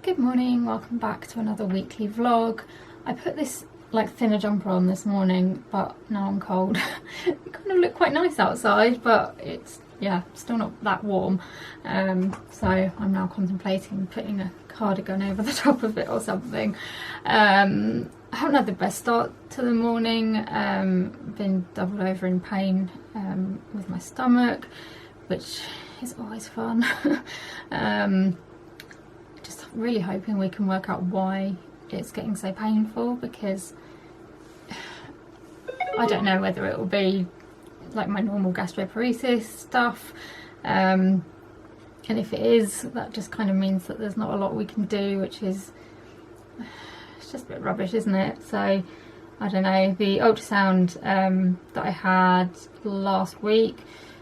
Good morning, welcome back to another weekly vlog. I put this like thinner jumper on this morning, but now I'm cold. It kind of looked quite nice outside, but it's still not that warm. So I'm now contemplating putting a cardigan over the top of it or something. I haven't had the best start to the morning. Been doubled over in pain with my stomach, which is always fun. Just really hoping we can work out why it's getting so painful, because I don't know whether it will be like my normal gastroparesis stuff, and if it is, that just kind of means that there's not a lot we can do, which is, it's just a bit rubbish, isn't it? So I don't know, the ultrasound that I had last week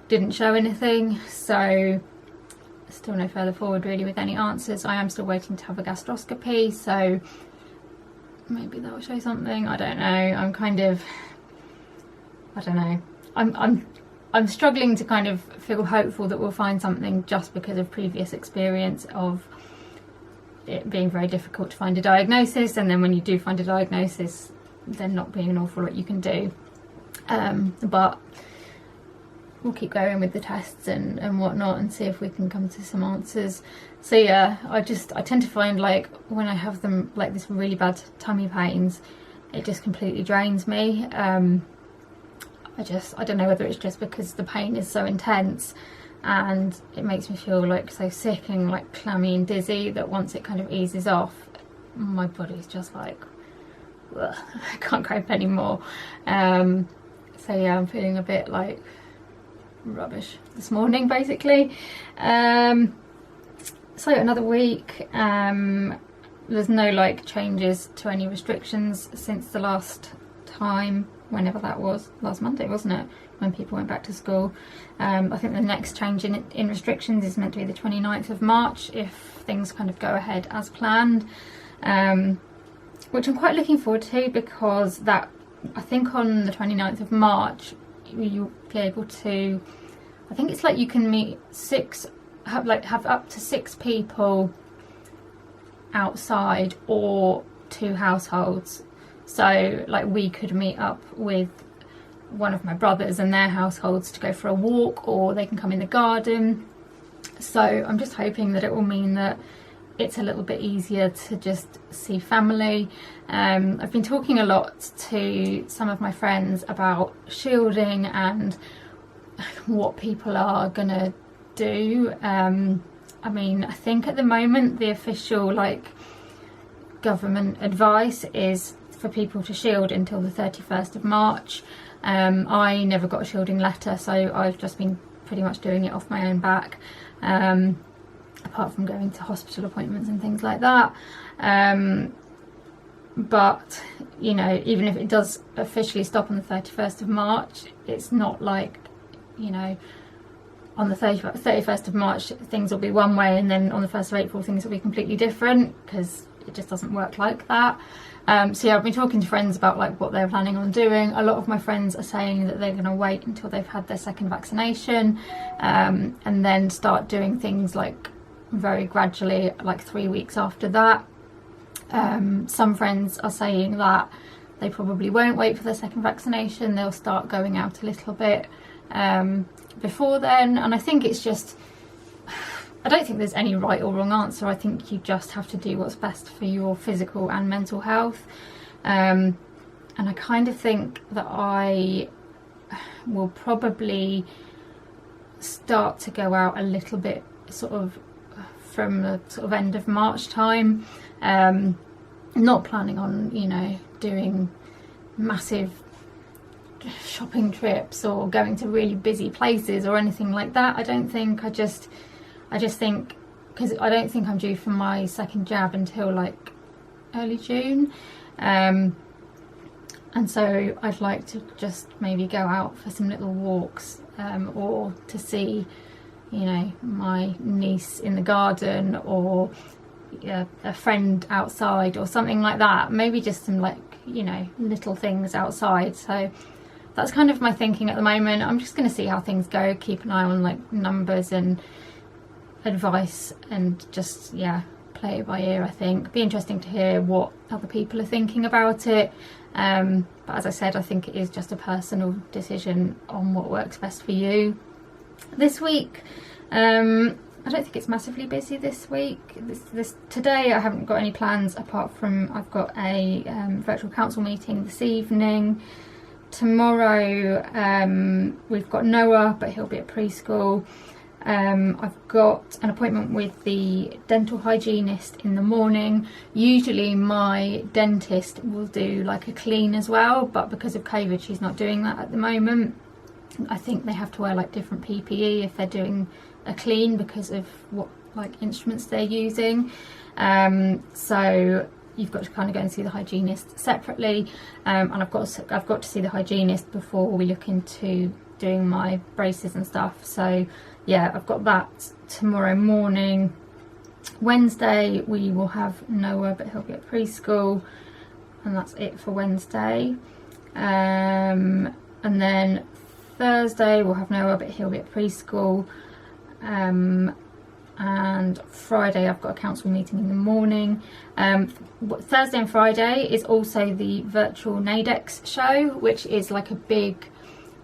didn't show anything, so still no further forward really with any answers. I am still waiting to have a gastroscopy, so maybe that will show something. I don't know. I'm kind of, I don't know. I'm struggling to kind of feel hopeful that we'll find something, just because of previous experience of it being very difficult to find a diagnosis, and then when you do find a diagnosis, there not being an awful lot you can do. But we'll keep going with the tests and whatnot and see if we can come to some answers. So yeah, I tend to find, like, when I have them, like this really bad tummy pains, it just completely drains me. I don't know whether it's just because the pain is so intense and it makes me feel like so sick and like clammy and dizzy, that once it kind of eases off, my body's just like, ugh, I can't cope anymore. So yeah, I'm feeling a bit like rubbish this morning, basically. So another week. There's no like changes to any restrictions since the last time, whenever that was, last Monday, wasn't it, when people went back to school. I think the next change in restrictions is meant to be the 29th of March, if things kind of go ahead as planned, which I'm quite looking forward to, because that, I think on the 29th of March you'll be able to, I think it's like you can meet have up to 6 people outside, or 2 households. So like we could meet up with one of my brothers and their households to go for a walk, or they can come in the garden. So I'm just hoping that it will mean that it's a little bit easier to just see family. I've been talking a lot to some of my friends about shielding and what people are gonna do. I mean, I think at the moment the official like government advice is for people to shield until the 31st of March. I never got a shielding letter, so I've just been pretty much doing it off my own back, apart from going to hospital appointments and things like that. But you know, even if it does officially stop on the 31st of March, it's not like, you know, on the 31st of March things will be one way, and then on the 1st of April things will be completely different, because it just doesn't work like that. So yeah, I've been talking to friends about like what they're planning on doing. A lot of my friends are saying that they're going to wait until they've had their 2nd vaccination, and then start doing things like very gradually, like 3 weeks after that. Some friends are saying that they probably won't wait for their 2nd vaccination, they'll start going out a little bit before then. And I think it's just, I don't think there's any right or wrong answer. I think you just have to do what's best for your physical and mental health. And I kind of think that I will probably start to go out a little bit sort of from the sort of end of March time. Not planning on, you know, doing massive shopping trips or going to really busy places or anything like that. I don't think. I just think, because I don't think I'm due for my 2nd jab until like early June, and so I'd like to just maybe go out for some little walks, or to see, you know, my niece in the garden, or a friend outside or something like that. Maybe just some, like, you know, little things outside. So that's kind of my thinking at the moment. I'm just going to see how things go, keep an eye on like numbers and advice, and just, yeah, play it by ear, I think. It'd be interesting to hear what other people are thinking about it. But as I said, I think it is just a personal decision on what works best for you. This week, I don't think it's massively busy this week. Today I haven't got any plans apart from I've got a virtual council meeting this evening. Tomorrow we've got Noah, but he'll be at preschool. I've got an appointment with the dental hygienist in the morning. Usually my dentist will do like a clean as well, but because of COVID she's not doing that at the moment. I think they have to wear like different PPE if they're doing a clean because of what like instruments they're using. So you've got to kind of go and see the hygienist separately, and I've got to see the hygienist before we look into doing my braces and stuff. So yeah, I've got that tomorrow morning. Wednesday we will have Noah, but he'll be at preschool, and that's it for Wednesday. And then Thursday we'll have Noah, but he'll be at preschool. And Friday I've got a council meeting in the morning. Thursday and Friday is also the virtual Naidex Show, which is like a big,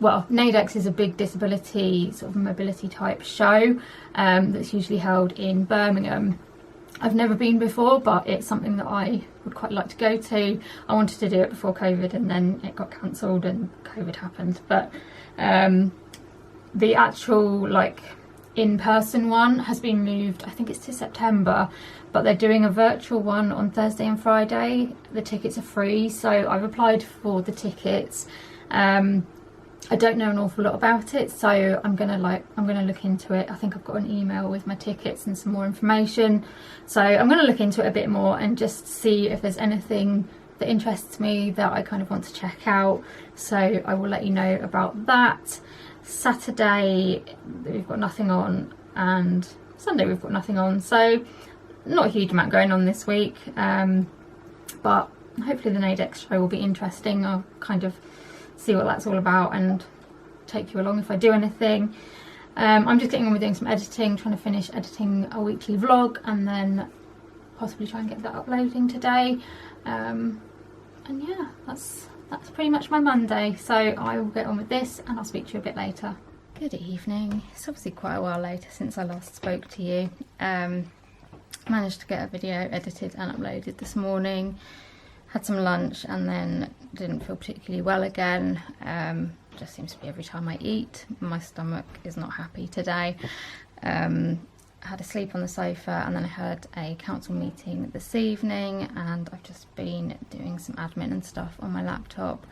well, Naidex is a big disability sort of mobility type show that's usually held in Birmingham. I've never been before, but it's something that I would quite like to go to. I wanted to do it before COVID and then it got cancelled and COVID happened. But the actual like in-person one has been moved, I think it's to September, but they're doing a virtual one on Thursday and Friday. The tickets are free, so I've applied for the tickets. I don't know an awful lot about it, so I'm gonna look into it. I think I've got an email with my tickets and some more information, so I'm gonna look into it a bit more and just see if there's anything that interests me that I kind of want to check out. So I will let you know about that. Saturday we've got nothing on, and Sunday we've got nothing on, so not a huge amount going on this week, but hopefully the Naidex show will be interesting. I'll kind of see what that's all about and take you along if I do anything. I'm just getting on with doing some editing, trying to finish editing a weekly vlog and then possibly try and get that uploading today. And yeah, that's pretty much my Monday, so I will get on with this and I'll speak to you a bit later. Good evening. It's obviously quite a while later since I last spoke to you. Managed to get a video edited and uploaded this morning. Had some lunch and then didn't feel particularly well again. Just seems to be every time I eat, my stomach is not happy today. Had a sleep on the sofa and then I had a council meeting this evening, and I've just been doing some admin and stuff on my laptop,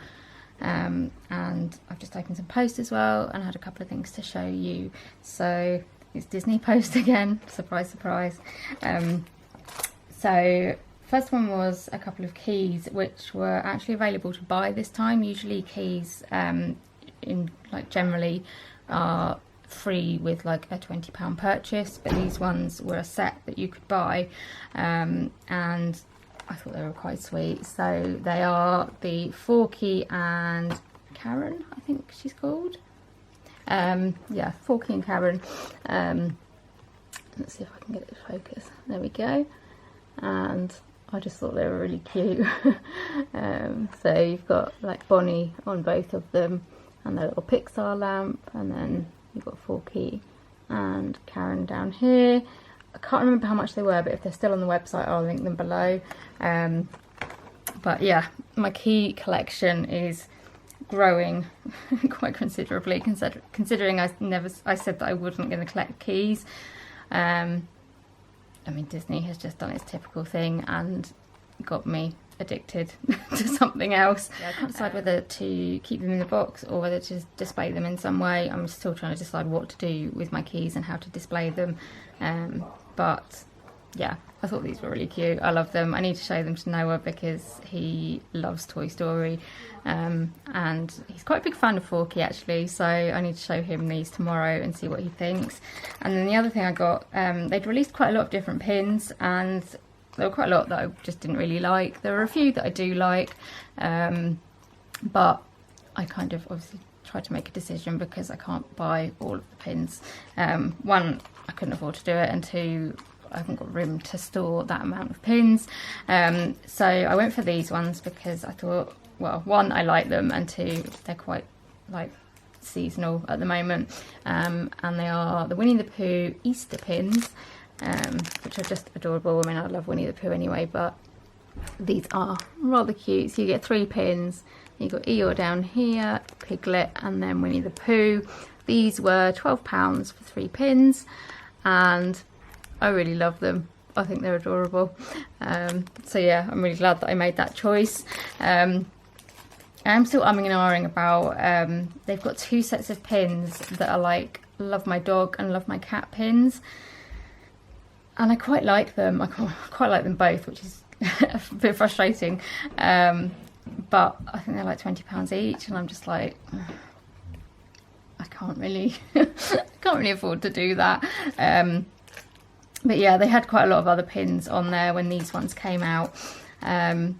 and I've just taken some posts as well and had a couple of things to show you. So it's Disney post again, surprise surprise. So first one was a couple of keys which were actually available to buy this time. Usually keys generally are free with like a £20 purchase, but these ones were a set that you could buy, and I thought they were quite sweet. So they are the Forky and Karen, I think she's called. Yeah, Forky and Karen. Let's see if I can get it to focus. There we go. And I just thought they were really cute. So you've got like Bonnie on both of them and their little Pixar lamp, and then you've got Forky and Karen down here. I can't remember how much they were, but if they're still on the website I'll link them below. But yeah, my key collection is growing quite considerably, considering I said that I wasn't going to collect keys. I mean, Disney has just done its typical thing and got me addicted to something else. Yeah, I can't decide whether to keep them in the box or whether to display them in some way. I'm still trying to decide what to do with my keys and how to display them. But yeah, I thought these were really cute. I love them. I need to show them to Noah because he loves Toy Story, and he's quite a big fan of Forky actually, so I need to show him these tomorrow and see what he thinks. And then the other thing I got, they'd released quite a lot of different pins, and there were quite a lot that I just didn't really like. There were a few that I do like, but I kind of obviously tried to make a decision because I can't buy all of the pins. One, I couldn't afford to do it, and two, haven't got room to store that amount of pins. So I went for these ones because I thought, well, one, I like them, and two, they're quite like seasonal at the moment. And they are the Winnie the Pooh Easter pins, which are just adorable. I mean, I love Winnie the Pooh anyway, but these are rather cute. So you get 3 pins. You've got Eeyore down here, Piglet, and then Winnie the Pooh. These were £12 for 3 pins, and I really love them. I think they're adorable. So yeah, I'm really glad that I made that choice. I'm still umming and ahhing about, they've got 2 sets of pins that are like love my dog and love my cat pins, and I quite like them. I quite like them both, which is a bit frustrating, but I think they're like £20 each, and I'm just like, I can't really afford to do that. But yeah, they had quite a lot of other pins on there when these ones came out, and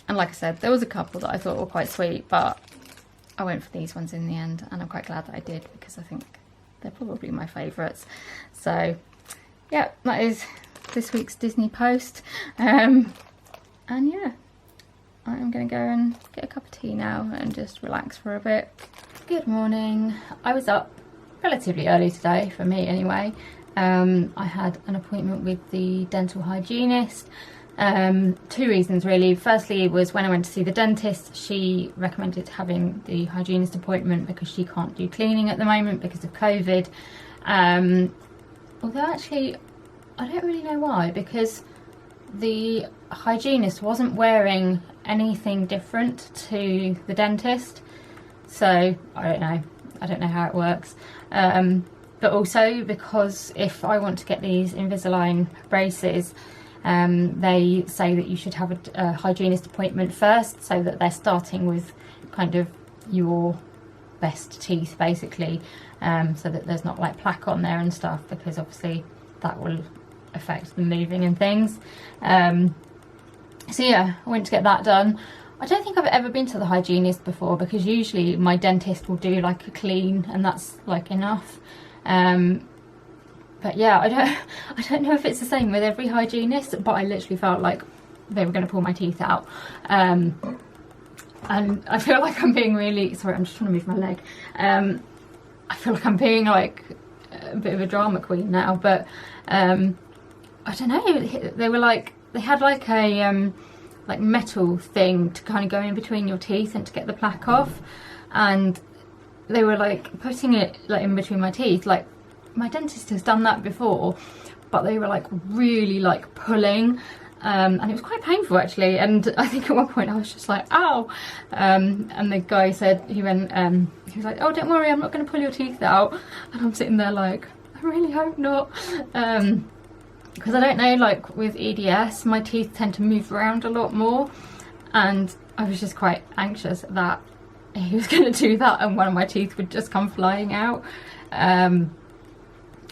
like I said, there was a couple that I thought were quite sweet, but I went for these ones in the end, and I'm quite glad that I did, because I think they're probably my favourites. So yeah, that is this week's Disney post, and yeah, I'm gonna go and get a cup of tea now and just relax for a bit. Good morning. I was up relatively early today, for me anyway. I had an appointment with the dental hygienist. 2 reasons really. Firstly was when I went to see the dentist, she recommended having the hygienist appointment because she can't do cleaning at the moment because of COVID. Although actually I don't really know why, because the hygienist wasn't wearing anything different to the dentist, so I don't know how it works. But also because if I want to get these Invisalign braces, they say that you should have a hygienist appointment first, so that they're starting with kind of your best teeth basically, so that there's not like plaque on there and stuff, because obviously that will affect the moving and things. So yeah, I went to get that done. I don't think I've ever been to the hygienist before, because usually my dentist will do like a clean and that's like enough. But yeah, I don't know if it's the same with every hygienist, but I literally felt like they were going to pull my teeth out. And I feel like I'm being really, sorry, I'm just trying to move my leg. I feel like I'm being like a bit of a drama queen now, but I don't know, they were like, they had like a like metal thing to kind of go in between your teeth and to get the plaque off, and they were like putting it like in between my teeth. Like my dentist has done that before, but they were like really like pulling, and it was quite painful actually. And I think at one point I was just like, ow, and the guy said, he went, he was like, oh, don't worry, I'm not going to pull your teeth out. And I'm sitting there like, I really hope not, because I don't know, like with EDS my teeth tend to move around a lot more, and I was just quite anxious that he was going to do that and one of my teeth would just come flying out.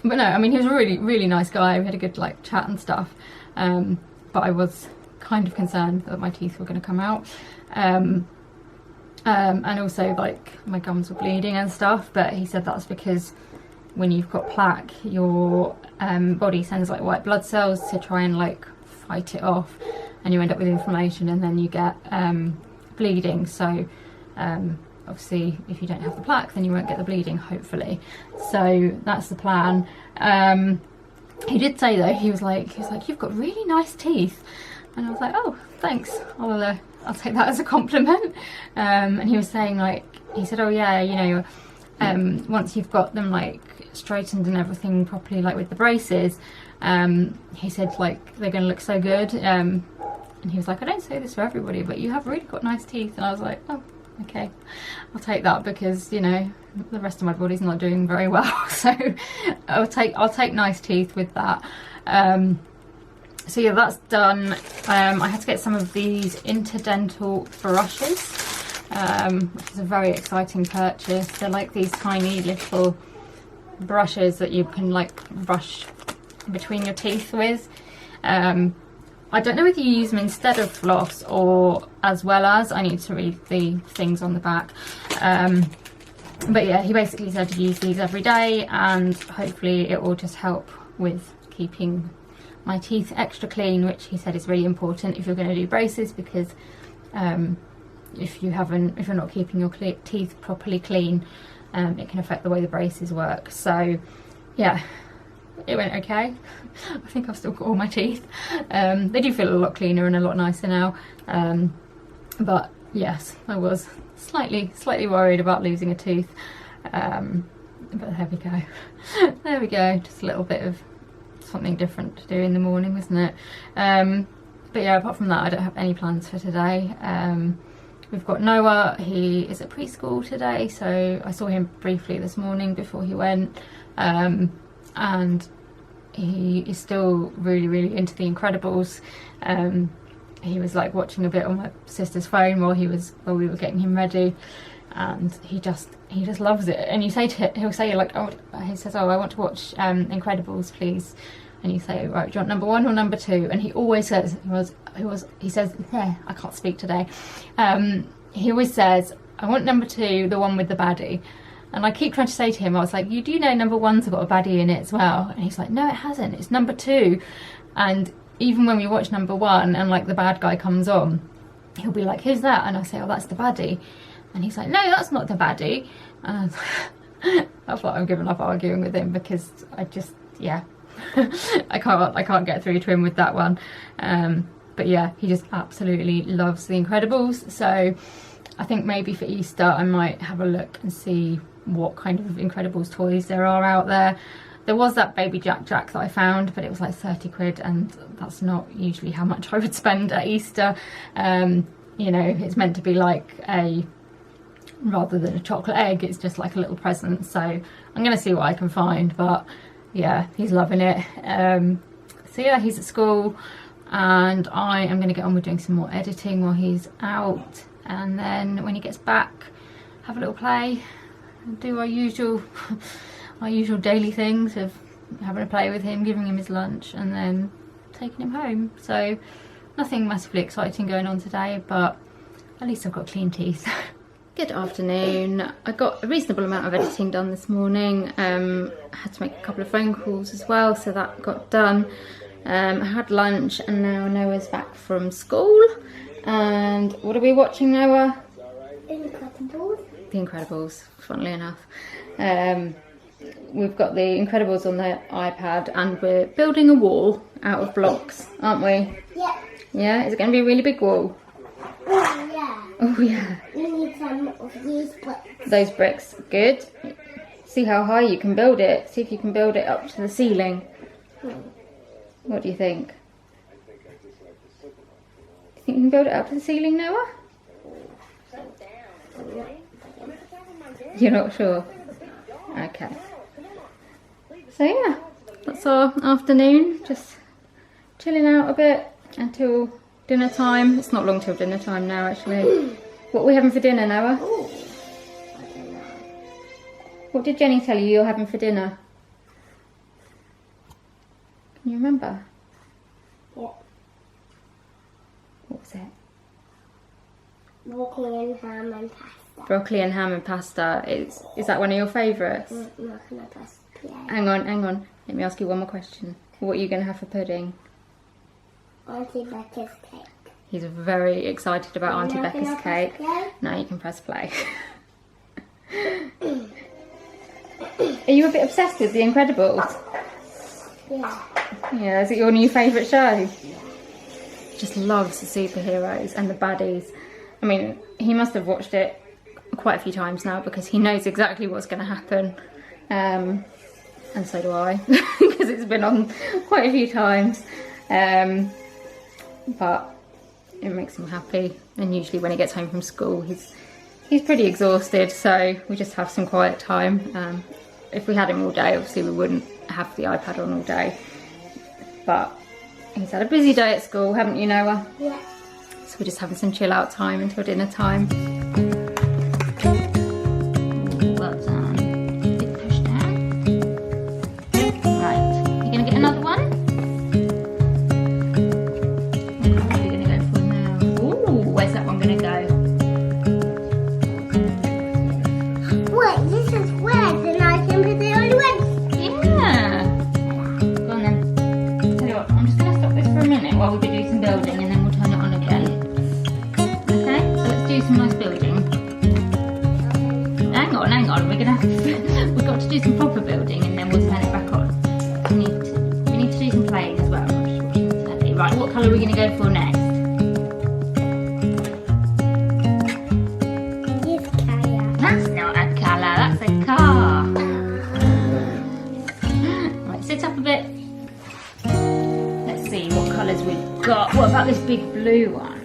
But no, I mean, he was a really, really nice guy. We had a good like chat and stuff, but I was kind of concerned that my teeth were going to come out, and also like my gums were bleeding and stuff, but he said that's because when you've got plaque, your body sends like white blood cells to try and like fight it off, and you end up with inflammation, and then you get bleeding. So obviously if you don't have the plaque, then you won't get the bleeding, hopefully. So that's the plan. He did say though, he was like you've got really nice teeth, and I was like, oh, thanks, I'll take that as a compliment. And he was saying, like, he said, oh yeah, you know, once you've got them like straightened and everything properly, like with the braces, he said like they're gonna look so good, and he was like, I don't say this for everybody, but you have really got nice teeth. And I was like, oh, okay, I'll take that, because you know the rest of my body's not doing very well, so I'll take nice teeth with that. So yeah, that's done. I had to get some of these interdental brushes, which is a very exciting purchase. They're like these tiny little brushes that you can like brush between your teeth with. I don't know whether you use them instead of floss or as well as. I need to read the things on the back. But yeah, he basically said to use these every day, and hopefully it will just help with keeping my teeth extra clean, which he said is really important if you're going to do braces, because if you're not keeping your teeth properly clean, it can affect the way the braces work. So yeah, it went okay. I think I've still got all my teeth. They do feel a lot cleaner and a lot nicer now, but yes, I was slightly worried about losing a tooth, but there we go. There we go, just a little bit of something different to do in the morning, wasn't it? But yeah, apart from that, I don't have any plans for today. We've got Noah. He is at preschool today, so I saw him briefly this morning before he went, and he is still really into The Incredibles. He was like watching a bit on my sister's phone while we were getting him ready, and he just loves it. And you say to him, he'll say like, oh, he says, oh, I want to watch Incredibles, please. And you say, right, do you want number 1 or number 2? And he always says, he says, yeah, I can't speak today. He always says, I want number 2, the one with the baddie. And I keep trying to say to him, I was like, you do know number 1's got a baddie in it as well? And he's like, no, it hasn't, it's number 2. And even when we watch number 1 and like the bad guy comes on, he'll be like, who's that? And I say, oh, that's the baddie. And he's like, no, that's not the baddie. And I thought I'm giving up arguing with him, because I just, yeah. I can't get through to him with that one. But yeah, he just absolutely loves The Incredibles. So I think maybe for Easter I might have a look and see what kind of Incredibles toys there are out there. There was that baby Jack that I found, but it was like 30 quid, and that's not usually how much I would spend at Easter. You know, it's meant to be like rather than a chocolate egg, it's just like a little present. So I'm gonna see what I can find, but yeah, he's loving it. So yeah, he's at school, and I am going to get on with doing some more editing while he's out, and then when he gets back, have a little play, do our usual daily things of having a play with him, giving him his lunch, and then taking him home. So nothing massively exciting going on today, but at least I've got clean teeth. Good afternoon. I got a reasonable amount of editing done this morning. I had to make a couple of phone calls as well, so that got done. I had lunch, and now Noah's back from school. And what are we watching, Noah? Incredibles. The Incredibles, funnily enough. We've got The Incredibles on the iPad, and we're building a wall out of blocks, aren't we? Yeah. Yeah? Is it going to be a really big wall? Oh, yeah. Oh, yeah. We need some of these bricks. Those bricks, good. See how high you can build it. See if you can build it up to the ceiling. What do you think? Do you think you can build it up to the ceiling, Noah? You're not sure? Okay. So yeah, that's our afternoon. Just chilling out a bit until dinner time. It's not long till dinner time now, actually. What are we having for dinner, Noah? Oh, I don't know. What did Jenny tell you you're having for dinner? Can you remember? Yeah. What was it? Broccoli and ham and pasta. Broccoli and ham and pasta. Is that one of your favourites? Hang on. Let me ask you one more question. What are you going to have for pudding? Auntie Becca's cake. He's very excited about Auntie Becca's cake. Play? Now you can press play. Are you a bit obsessed with The Incredibles? Yeah. Yeah, is it your new favourite show? Just loves the superheroes and the baddies. I mean, he must have watched it quite a few times now, because he knows exactly what's going to happen. And so do I, because it's been on quite a few times. But it makes him happy, and usually when he gets home from school he's pretty exhausted, so we just have some quiet time. If we had him all day, obviously we wouldn't have the iPad on all day, but he's had a busy day at school, haven't you, Noah? Yeah. So we're just having some chill out time until dinner time. Well done. Big push down. Right, you're gonna get another one? Where's that one going to go? Wait, this is red, and I can put it on red. Yeah. Go on then. Tell you what, I'm just some proper building and then we'll turn it back on. We need to do some playing as well. I'm just watching the telly. Right, what colour are we going to go for next? This colour. That's not a colour, that's a car. Right, sit up a bit. Let's see what colours we've got. What about this big blue one?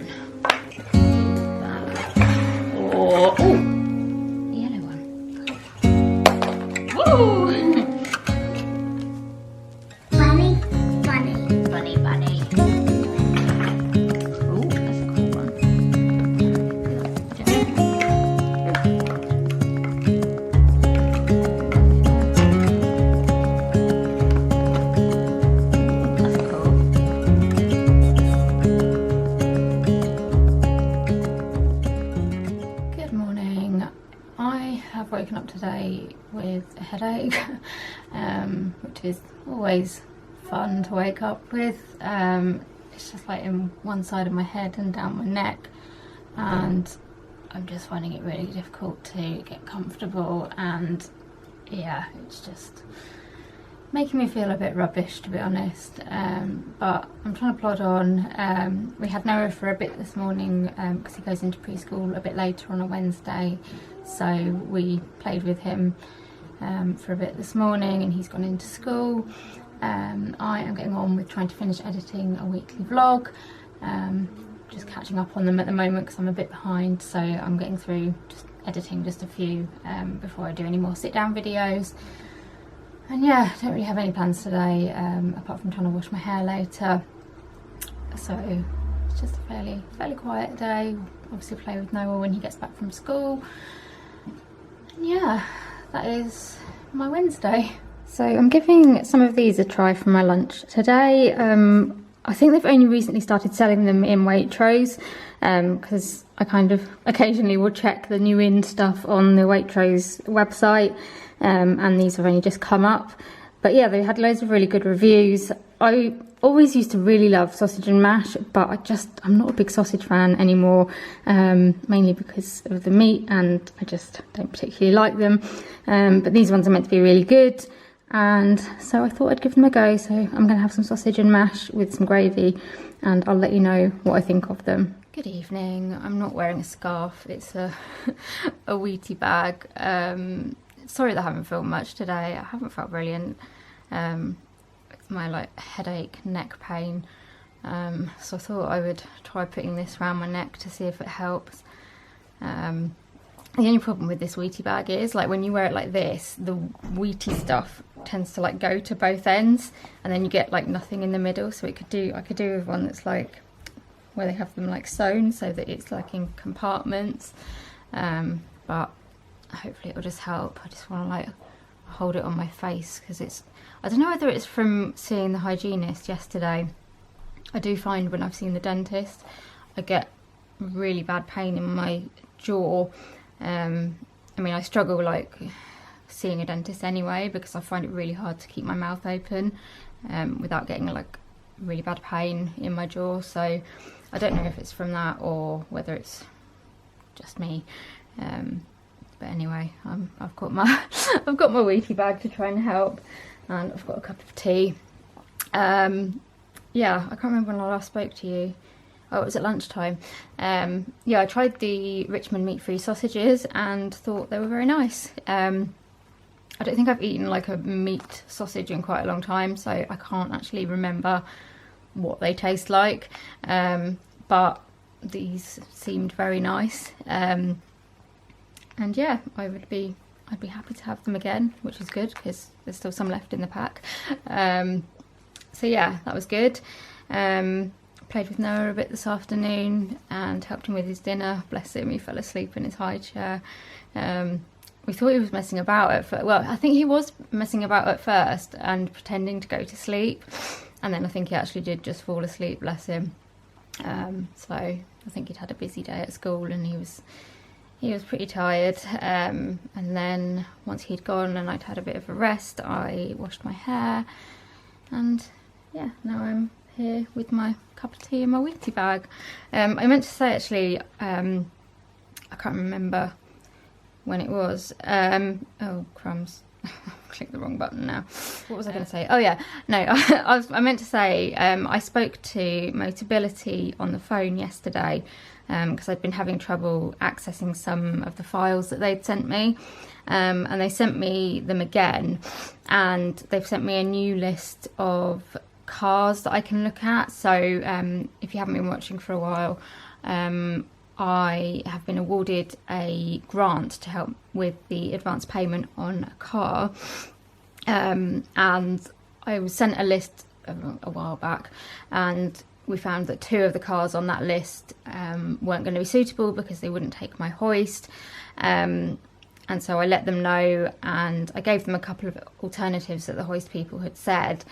Or, ooh, yellow one. Woo! Bunny, bunny. Bunny, bunny. Ooh, that's a cool one. That's cool. Good morning. I have woken up today with a headache, which is always fun to wake up with. It's just like in one side of my head and down my neck, and I'm just finding it really difficult to get comfortable, and yeah, it's just making me feel a bit rubbish, to be honest, but I'm trying to plod on. We had Noah for a bit this morning because he goes into preschool a bit later on a Wednesday, so we played with him for a bit this morning and he's gone into school. I am getting on with trying to finish editing a weekly vlog, just catching up on them at the moment because I'm a bit behind, so I'm getting through just editing just a few before I do any more sit down videos. And yeah, I don't really have any plans today, apart from trying to wash my hair later. So it's just a fairly quiet day. Obviously play with Noah when he gets back from school. And yeah, that is my Wednesday. So I'm giving some of these a try for my lunch today. I think they've only recently started selling them in Waitrose, because I kind of occasionally will check the new in stuff on the Waitrose website. And these have only just come up, but yeah, they had loads of really good reviews. I always used to really love sausage and mash, but I'm not a big sausage fan anymore, mainly because of the meat, and I just don't particularly like them. But these ones are meant to be really good, and so I thought I'd give them a go. So I'm going to have some sausage and mash with some gravy, and I'll let you know what I think of them. Good evening. I'm not wearing a scarf, it's a Wheatie bag. Sorry that I haven't filmed much today. I haven't felt brilliant. It's my like headache, neck pain. So I thought I would try putting this around my neck to see if it helps. The only problem with this Wheatie bag is like when you wear it like this, the Wheatie stuff tends to like go to both ends, and then you get like nothing in the middle. So I could do with one that's like where they have them like sewn so that it's like in compartments. But hopefully it'll just help. I just want to like hold it on my face because I don't know whether it's from seeing the hygienist yesterday. I do find when I've seen the dentist I get really bad pain in my jaw. I mean, I struggle like seeing a dentist anyway because I find it really hard to keep my mouth open without getting like really bad pain in my jaw. So I don't know if it's from that or whether it's just me. But anyway, I've got my Wheatie bag to try and help, and I've got a cup of tea. Yeah, I can't remember when I last spoke to you. Oh, it was at lunchtime. Yeah, I tried the Richmond meat-free sausages and thought they were very nice. I don't think I've eaten like a meat sausage in quite a long time, so I can't actually remember what they taste like. But these seemed very nice. And yeah, I'd be happy to have them again, which is good because there's still some left in the pack. So yeah, that was good. Played with Noah a bit this afternoon and helped him with his dinner. Bless him, he fell asleep in his high chair. We thought he was messing about at first. Well, I think he was messing about at first and pretending to go to sleep, and then I think he actually did just fall asleep, bless him. So I think he'd had a busy day at school and he was pretty tired, and then once he'd gone and I'd had a bit of a rest, I washed my hair, and yeah, now I'm here with my cup of tea in my Wheatie bag. I meant to say actually, I can't remember when it was. Oh crumbs, I've clicked the wrong button now. What was I going to say? Oh yeah, no, I meant to say I spoke to Motability on the phone yesterday because I'd been having trouble accessing some of the files that they'd sent me, and they sent me them again, and they've sent me a new list of cars that I can look at. So if you haven't been watching for a while, I have been awarded a grant to help with the advance payment on a car, and I was sent a list a while back, and we found that 2 of the cars on that list weren't going to be suitable because they wouldn't take my hoist, and so I let them know, and I gave them a couple of alternatives that the hoist people had said,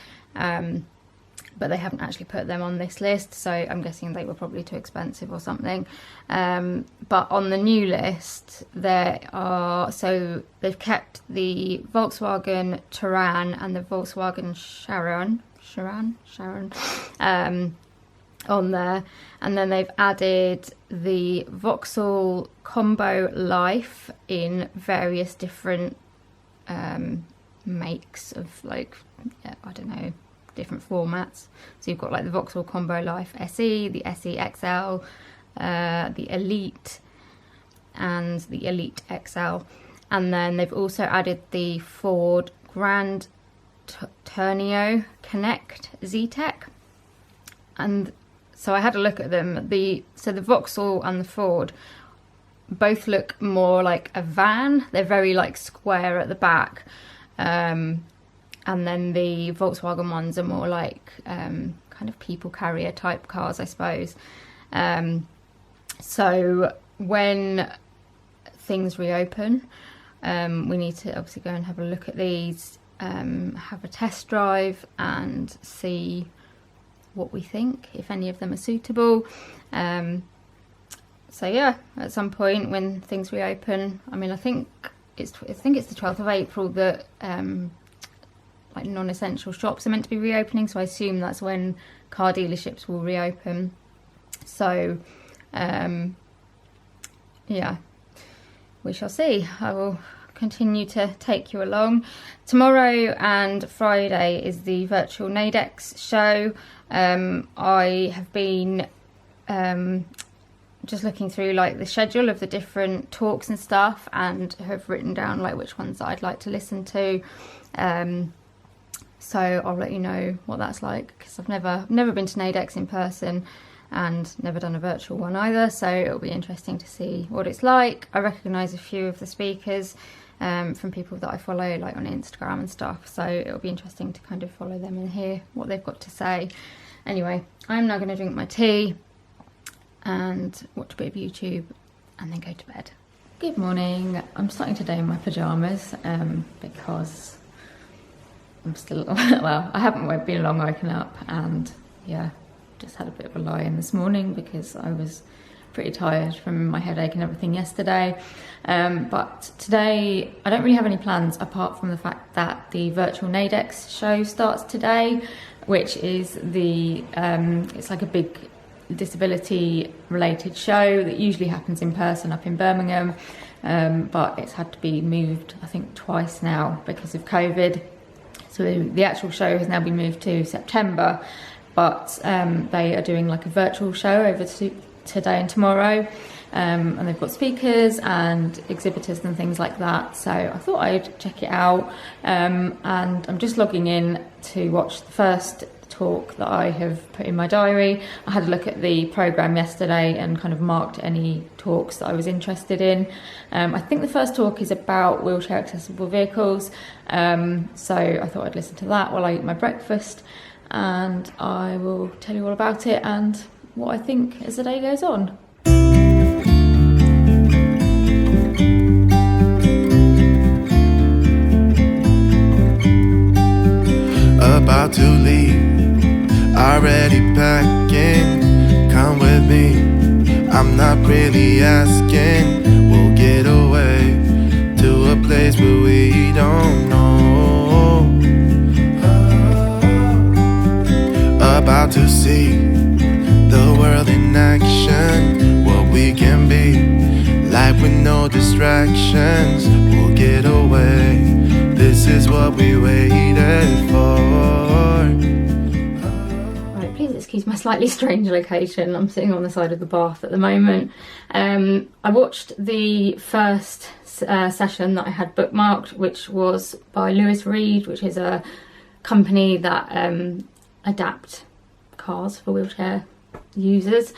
but they haven't actually put them on this list, so I'm guessing they were probably too expensive or something. But on the new list, so they've kept the Volkswagen Touran and the Volkswagen Charan on there, and then they've added the Vauxhall Combo Life in various different makes of, like, I don't know, different formats. So you've got like the Vauxhall Combo Life SE, the SE XL, the Elite, and the Elite XL, and then they've also added the Ford Grand Tourneo Connect Z-Tech. And so I had a look at them. So the Vauxhall and the Ford both look more like a van. They're very like square at the back, and then the Volkswagen ones are more like kind of people carrier type cars, I suppose. So when things reopen, we need to obviously go and have a look at these, have a test drive and see what we think, if any of them are suitable. So yeah, at some point when things reopen, I mean, I think it's the 12th of April that like non-essential shops are meant to be reopening, so I assume that's when car dealerships will reopen. So yeah, we shall see. I will continue to take you along. Tomorrow and Friday is the virtual Naidex show. I have been just looking through like the schedule of the different talks and stuff, and have written down like which ones that I'd like to listen to. So I'll let you know what that's like, because I've never been to Naidex in person and never done a virtual one either, so it'll be interesting to see what it's like. I recognise a few of the speakers from people that I follow like on Instagram and stuff, so it'll be interesting to kind of follow them and hear what they've got to say. Anyway, I'm now going to drink my tea and watch a bit of YouTube and then go to bed. Good morning. I'm starting today in my pyjamas because I'm still, well, I haven't been long woken up, and yeah, just had a bit of a lie-in this morning because I was pretty tired from my headache and everything yesterday. But today I don't really have any plans apart from the fact that the virtual Naidex show starts today, which is it's like a big disability related show that usually happens in person up in Birmingham, but it's had to be moved I think twice now because of COVID. So the actual show has now been moved to September, but they are doing like a virtual show over today and tomorrow, and they've got speakers and exhibitors and things like that. So I thought I'd check it out, and I'm just logging in to watch the first talk that I have put in my diary. I had a look at the programme yesterday and kind of marked any talks that I was interested in. I think the first talk is about wheelchair accessible vehicles, so I thought I'd listen to that while I eat my breakfast, and I will tell you all about it and what I think as the day goes on. About to leave, already packing. Come with me, I'm not really asking. We'll get away to a place where we don't know. About to see the world in action, what we can be, life with no distractions. We'll get away, this is what we waited for. Right, please excuse my slightly strange location. I'm sitting on the side of the bath at the moment. I watched the first session that I had bookmarked, which was by Lewis Reed, which is a company that adapt cars for wheelchair users,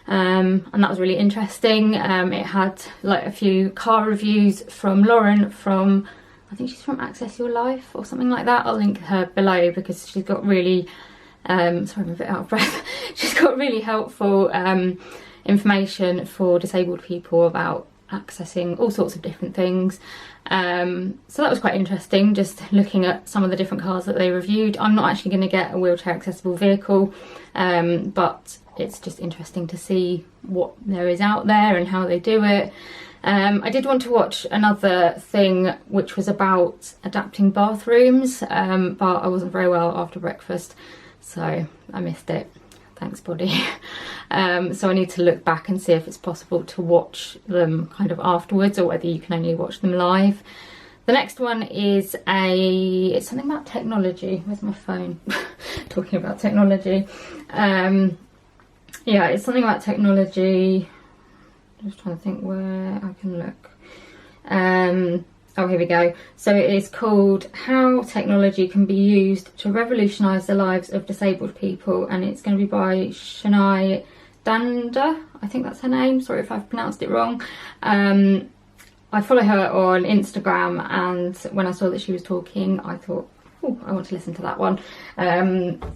and that was really interesting. It had like a few car reviews from Lauren from, I think she's from Access Your Life or something like that. I'll link her below because she's got really sorry, I'm a bit out of breath. She's got really helpful information for disabled people about accessing all sorts of different things. So that was quite interesting, just looking at some of the different cars that they reviewed. I'm not actually going to get a wheelchair accessible vehicle, but it's just interesting to see what there is out there and how they do it. I did want to watch another thing which was about adapting bathrooms, but I wasn't very well after breakfast, so I missed it. Thanks, body. So I need to look back and see if it's possible to watch them kind of afterwards, or whether you can only watch them live. The next one is it's something about technology. Where's my phone? Talking about technology. Yeah, it's something about technology. Just trying to think where I can look. Oh, here we go. So it is called How Technology Can Be Used to Revolutionise the Lives of Disabled People, and it's going to be by Shania Danda, I think that's her name, sorry if I've pronounced it wrong. I follow her on Instagram, and when I saw that she was talking, I thought, oh, I want to listen to that one.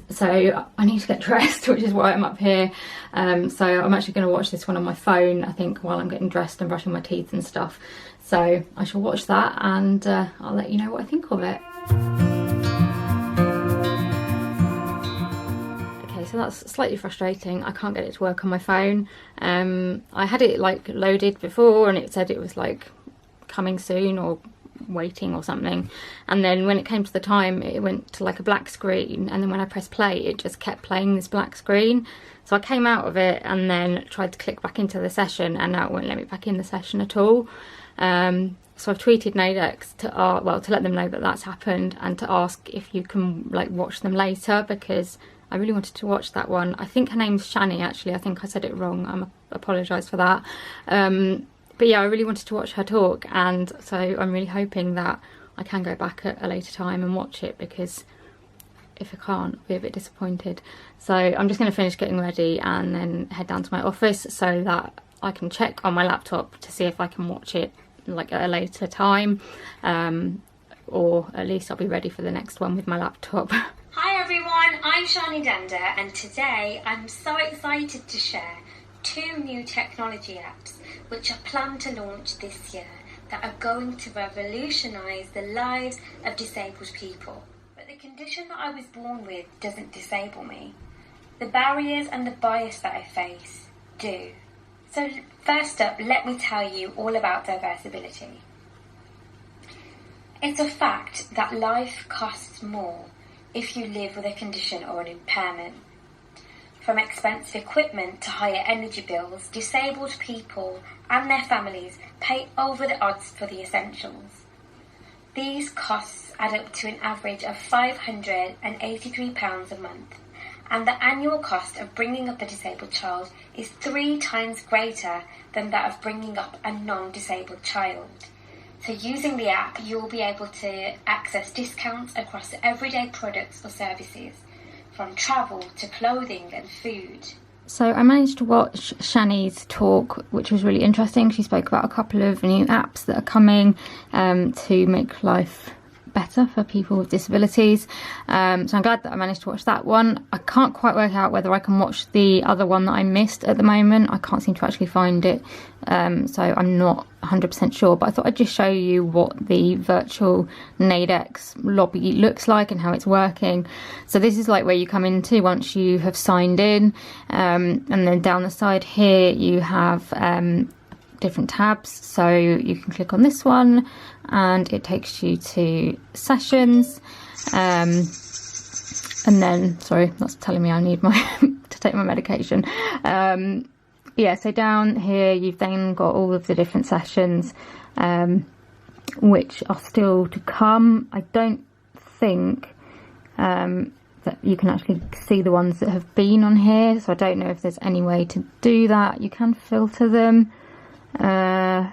So I need to get dressed, which is why I'm up here. So I'm actually going to watch this one on my phone, I think, while I'm getting dressed and brushing my teeth and stuff. So I shall watch that, and I'll let you know what I think of it. Okay, so that's slightly frustrating. I can't get it to work on my phone. I had it like loaded before, and it said it was like coming soon or waiting or something, and then when it came to the time, it went to like a black screen, and then when I pressed play, it just kept playing this black screen. So I came out of it and then tried to click back into the session, and now it won't let me back in the session at all. So I've tweeted Naidex to let them know that that's happened, and to ask if you can like watch them later, because I really wanted to watch that one. I think her name's Shani, actually. I think I said it wrong. I apologise for that. But yeah, I really wanted to watch her talk, and so I'm really hoping that I can go back at a later time and watch it, because if I can't, I'll be a bit disappointed. So I'm just going to finish getting ready and then head down to my office so that I can check on my laptop to see if I can watch it like at a later time, or at least I'll be ready for the next one with my laptop. Hi everyone, I'm Shani Danda, and today I'm so excited to share 2 new technology apps which are planned to launch this year that are going to revolutionise the lives of disabled people. But the condition that I was born with doesn't disable me. The barriers and the bias that I face do. So first up, let me tell you all about diversibility. It's a fact that life costs more if you live with a condition or an impairment. From expensive equipment to higher energy bills, disabled people and their families pay over the odds for the essentials. These costs add up to an average of £583 a month, and the annual cost of bringing up a disabled child is 3 times greater than that of bringing up a non-disabled child. So using the app, you'll be able to access discounts across everyday products or services, from travel to clothing and food. So I managed to watch Shani's talk, which was really interesting. She spoke about a couple of new apps that are coming to make life better for people with disabilities. So I'm glad that I managed to watch that one. I can't quite work out whether I can watch the other one that I missed at the moment. I can't seem to actually find it, so I'm not 100% sure, but I thought I'd just show you what the virtual Naidex lobby looks like and how it's working. So this is like where you come into once you have signed in, and then down the side here you have different tabs. So you can click on this one and it takes you to sessions, and then, sorry, that's telling me I need my to take my medication. Yeah, so down here you've then got all of the different sessions, and which are still to come. I don't think that you can actually see the ones that have been on here, so I don't know if there's any way to do that. You can filter them, and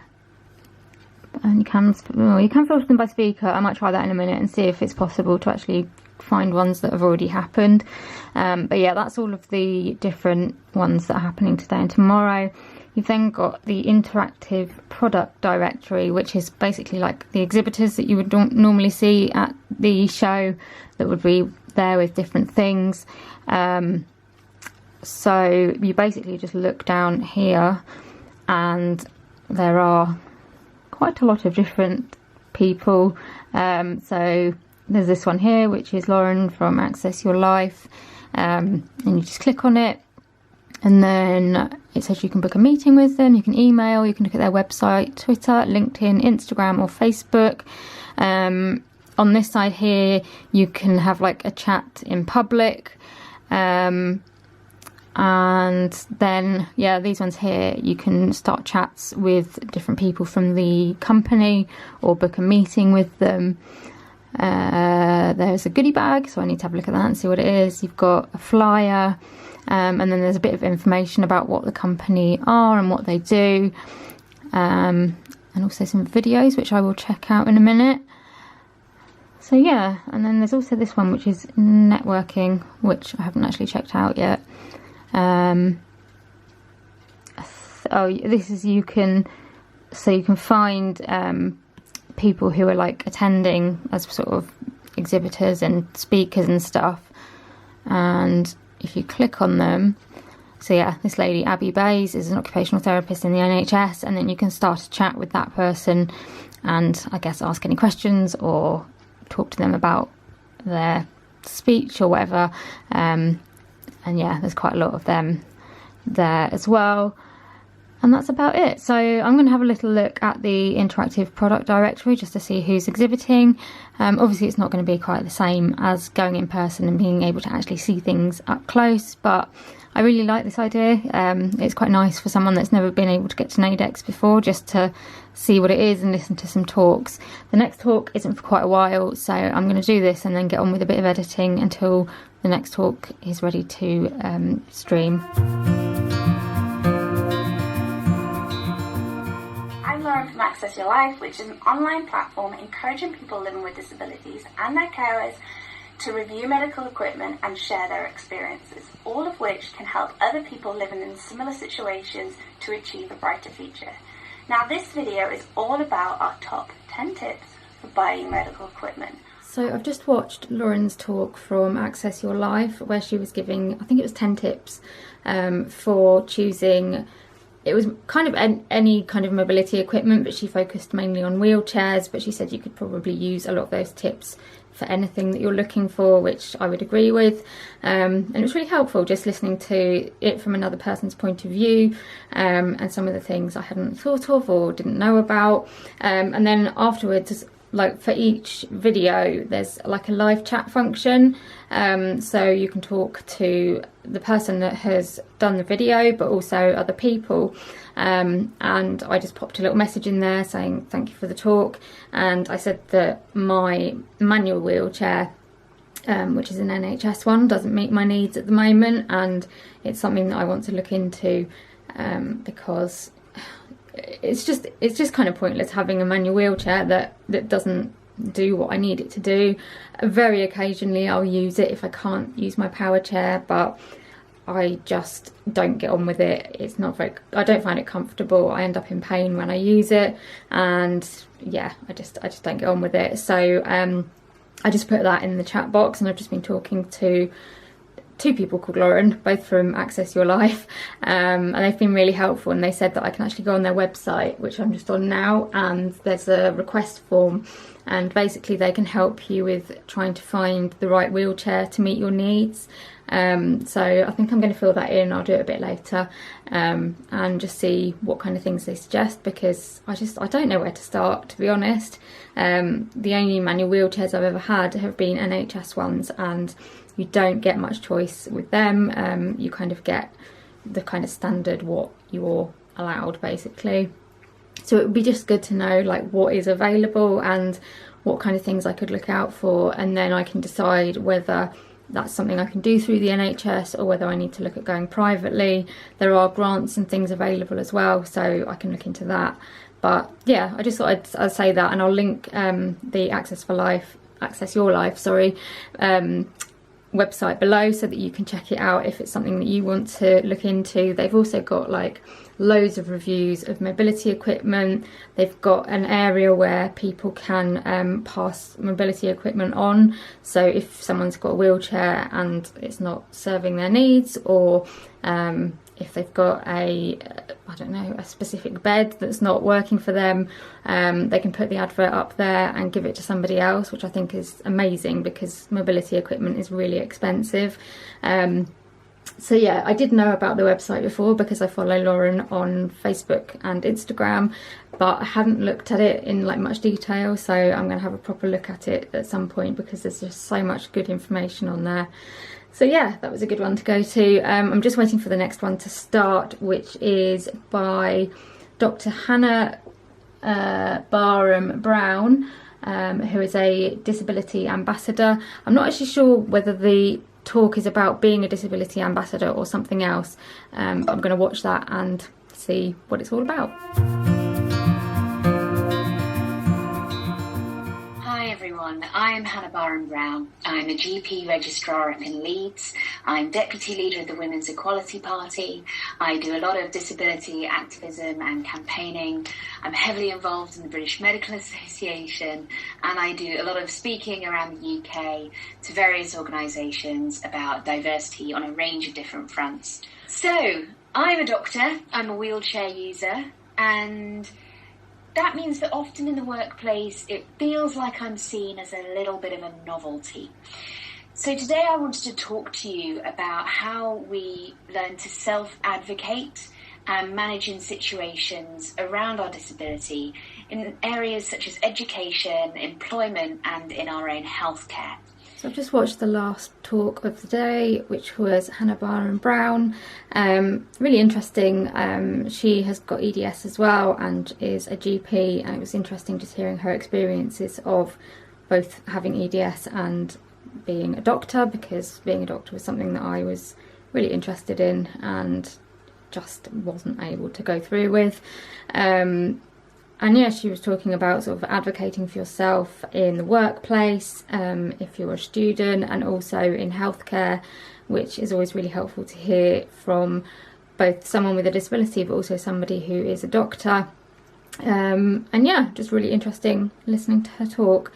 you can filter them by speaker. I might try that in a minute and see if it's possible to actually find ones that have already happened. But yeah, that's all of the different ones that are happening today and tomorrow. You've then got the interactive product directory, which is basically like the exhibitors that you would normally see at the show that would be there with different things. So you basically just look down here and there are quite a lot of different people. So there's this one here, which is Lauren from Access Your Life, and you just click on it, and then it says you can book a meeting with them, you can email, you can look at their website, Twitter, LinkedIn, Instagram or Facebook. On this side here you can have like a chat in public, and then yeah, these ones here you can start chats with different people from the company or book a meeting with them. There's a goodie bag, so I need to have a look at that and see what it is. You've got a flyer, and then there's a bit of information about what the company are and what they do, and also some videos which I will check out in a minute. So yeah, and then there's also this one which is networking, which I haven't actually checked out yet. Oh, this is you can find people who are like attending as sort of exhibitors and speakers and stuff, and if you click on them, so yeah, this lady Abby Bays is an occupational therapist in the NHS, and then you can start a chat with that person and I guess ask any questions or talk to them about their speech or whatever, and yeah, there's quite a lot of them there as well. And that's about it. So I'm going to have a little look at the interactive product directory just to see who's exhibiting. Obviously it's not going to be quite the same as going in person and being able to actually see things up close, but I really like this idea. It's quite nice for someone that's never been able to get to Naidex before, just to see what it is and listen to some talks. The next talk isn't for quite a while, so I'm going to do this and then get on with a bit of editing until the next talk is ready to stream. I'm Lauren from Access Your Life, which is an online platform encouraging people living with disabilities and their carers to review medical equipment and share their experiences, all of which can help other people living in similar situations to achieve a brighter future. Now this video is all about our top 10 tips for buying medical equipment. So I've just watched Lauren's talk from Access Your Life where she was giving, I think it was 10 tips for choosing. It was kind of any kind of mobility equipment, but she focused mainly on wheelchairs, but she said you could probably use a lot of those tips for anything that you're looking for, which I would agree with. And it was really helpful just listening to it from another person's point of view, and some of the things I hadn't thought of or didn't know about. And then afterwards, like for each video, there's like a live chat function, so you can talk to the person that has done the video but also other people, and I just popped a little message in there saying thank you for the talk, and I said that my manual wheelchair, which is an NHS one, doesn't meet my needs at the moment, and it's something that I want to look into, because it's just kind of pointless having a manual wheelchair that doesn't do what I need it to do. Very occasionally I'll use it if I can't use my power chair, but I just don't get on with it. It's not very, I don't find it comfortable. I end up in pain when I use it, and yeah, I just don't get on with it. So I just put that in the chat box, and I've just been talking to two people called Lauren, both from Access Your Life, and they've been really helpful, and they said that I can actually go on their website, which I'm just on now, and there's a request form, and basically they can help you with trying to find the right wheelchair to meet your needs. So I think I'm going to fill that in. I'll do it a bit later, and just see what kind of things they suggest, because I don't know where to start, to be honest. The only manual wheelchairs I've ever had have been NHS ones, and you don't get much choice with them. You kind of get the kind of standard what you're allowed, basically. So it would be just good to know like what is available and what kind of things I could look out for, and then I can decide whether that's something I can do through the NHS or whether I need to look at going privately. There are grants and things available as well, so I can look into that. But yeah, I just thought I'd say that, and I'll link the Access Your Life, website below so that you can check it out if it's something that you want to look into. They've also got like loads of reviews of mobility equipment. They've got an area where people can pass mobility equipment on, so if someone's got a wheelchair and it's not serving their needs, or if they've got a specific bed that's not working for them, they can put the advert up there and give it to somebody else, which I think is amazing because mobility equipment is really expensive. So yeah, I did know about the website before because I follow Lauren on Facebook and Instagram, but I hadn't looked at it in like much detail, so I'm going to have a proper look at it at some point because there's just so much good information on there. So yeah, that was a good one to go to. I'm just waiting for the next one to start, which is by Dr. Hannah Barham Brown, who is a disability ambassador. I'm not actually sure whether the talk is about being a disability ambassador or something else, but I'm going to watch that and see what it's all about. Hi everyone, I am Hannah Barham Brown. I'm a GP registrar up in Leeds. I'm deputy leader of the Women's Equality Party. I do a lot of disability activism and campaigning. I'm heavily involved in the British Medical Association, and I do a lot of speaking around the UK to various organisations about diversity on a range of different fronts. So, I'm a doctor, I'm a wheelchair user, and that means that often in the workplace it feels like I'm seen as a little bit of a novelty. So today I wanted to talk to you about how we learn to self-advocate and manage in situations around our disability in areas such as education, employment, and in our own healthcare. So I've just watched the last talk of the day, which was Hannah Barham Brown. Really interesting. She has got EDS as well and is a GP, and it was interesting just hearing her experiences of both having EDS and being a doctor, because being a doctor was something that I was really interested in and just wasn't able to go through with. And yeah, she was talking about sort of advocating for yourself in the workplace, if you're a student, and also in healthcare, which is always really helpful to hear from both someone with a disability but also somebody who is a doctor. And yeah, just really interesting listening to her talk.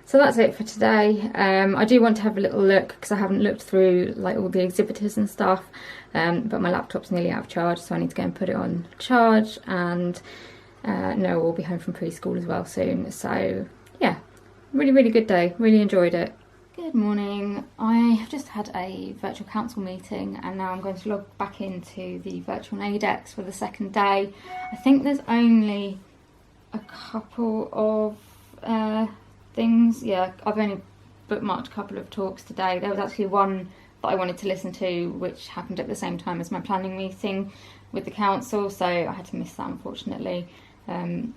So that's it for today. I do want to have a little look because I haven't looked through like all the exhibitors and stuff, but my laptop's nearly out of charge, so I need to go and put it on charge, and no, we'll be home from preschool as well soon. So yeah, really good day, really enjoyed it. Good morning. I have just had a virtual council meeting and now I'm going to log back into the virtual Naidex for the second day. I think there's only a couple of things. Yeah, I've only bookmarked a couple of talks today. There was actually one that I wanted to listen to which happened at the same time as my planning meeting with the council, so I had to miss that unfortunately.